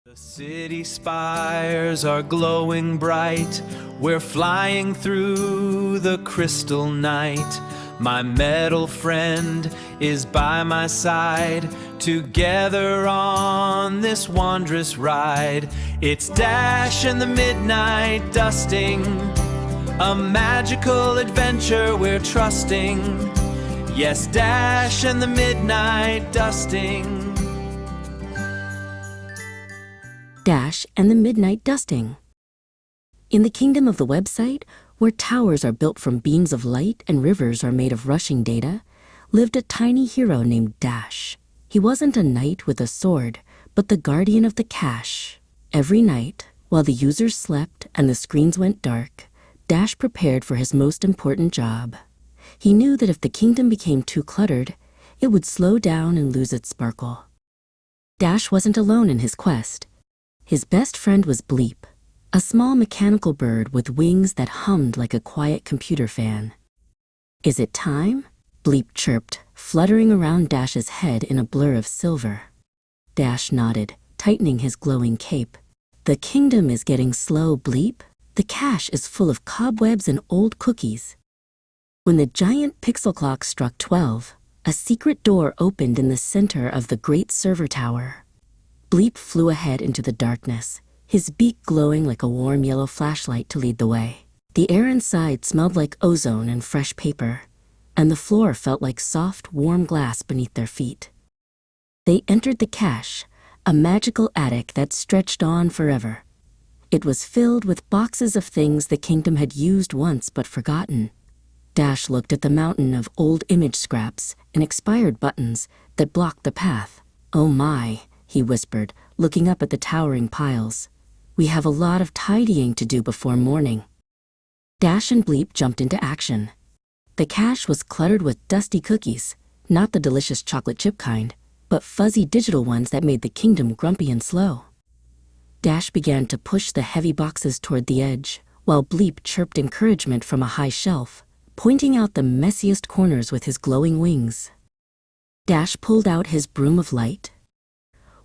The city spires are glowing bright. We're flying through the crystal night. My metal friend is by my side. Together on this wondrous ride. It's Dash and the midnight dusting. A magical adventure we're trusting. Yes, Dash and the midnight dusting. Dash and the Midnight Dusting. In the kingdom of the website, where towers are built from beams of light and rivers are made of rushing data, lived a tiny hero named Dash. He wasn't a knight with a sword, but the guardian of the cache. Every night, while the users slept and the screens went dark, Dash prepared for his most important job. He knew that if the kingdom became too cluttered, it would slow down and lose its sparkle. Dash wasn't alone in his quest. His best friend was Bleep, a small mechanical bird with wings that hummed like a quiet computer fan. "Is it time?" Bleep chirped, fluttering around Dash's head in a blur of silver. Dash nodded, tightening his glowing cape. "The kingdom is getting slow, Bleep. The cache is full of cobwebs and old cookies." When the giant pixel clock struck 12, a secret door opened in the center of the great server tower. Bleep flew ahead into the darkness, his beak glowing like a warm yellow flashlight to lead the way. The air inside smelled like ozone and fresh paper, and the floor felt like soft, warm glass beneath their feet. They entered the cache, a magical attic that stretched on forever. It was filled with boxes of things the kingdom had used once but forgotten. Dash looked at the mountain of old image scraps and expired buttons that blocked the path. "Oh my," he whispered, looking up at the towering piles. "We have a lot of tidying to do before morning." Dash and Bleep jumped into action. The cache was cluttered with dusty cookies, not the delicious chocolate chip kind, but fuzzy digital ones that made the kingdom grumpy and slow. Dash began to push the heavy boxes toward the edge, while Bleep chirped encouragement from a high shelf, pointing out the messiest corners with his glowing wings. Dash pulled out his broom of light.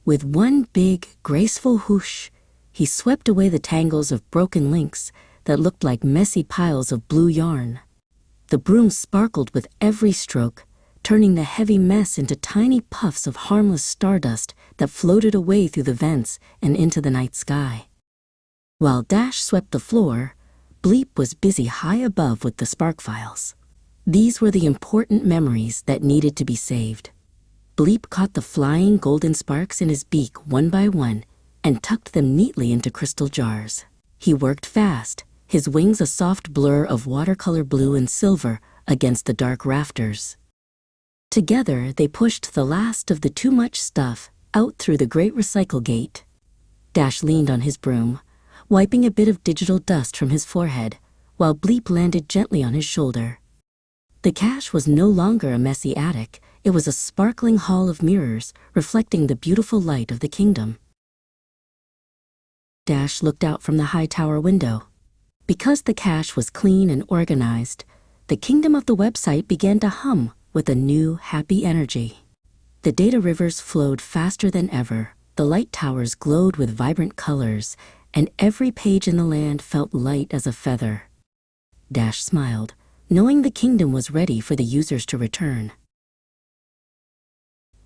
With one big, graceful whoosh, he swept away the tangles of broken links that looked like messy piles of blue yarn. The broom sparkled with every stroke, turning the heavy mess into tiny puffs of harmless stardust that floated away through the vents and into the night sky. While Dash swept the floor, Bleep was busy high above with the spark files. These were the important memories that needed to be saved. Bleep caught the flying golden sparks in his beak one by one and tucked them neatly into crystal jars. He worked fast, his wings a soft blur of watercolor blue and silver against the dark rafters. Together, they pushed the last of the too much stuff out through the great recycle gate. Dash leaned on his broom, wiping a bit of digital dust from his forehead, while Bleep landed gently on his shoulder. The cache was no longer a messy attic. It was a sparkling hall of mirrors, reflecting the beautiful light of the kingdom. Dash looked out from the high tower window. Because the cache was clean and organized, the kingdom of the website began to hum with a new, happy energy. The data rivers flowed faster than ever, the light towers glowed with vibrant colors, and every page in the land felt light as a feather. Dash smiled, knowing the kingdom was ready for the users to return.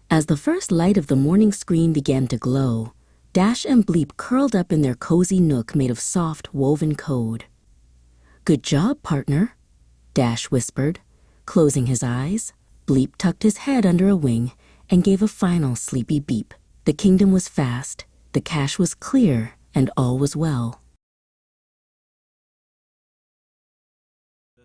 As the first light of the morning screen began to glow, Dash and Bleep curled up in their cozy nook made of soft, woven code. "Good job, partner," Dash whispered, closing his eyes. Bleep tucked his head under a wing and gave a final sleepy beep. The kingdom was fast, the cache was clear, and all was well.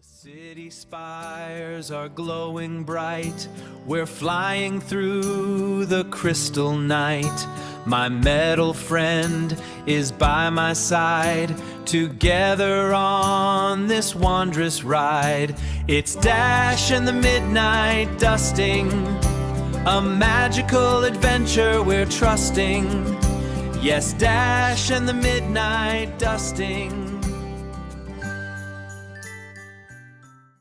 City spires are glowing bright. We're flying through the crystal night. My metal friend is by my side. Together on this wondrous ride. It's Dash and the midnight dusting. A magical adventure we're trusting. Yes, Dash and the midnight dusting.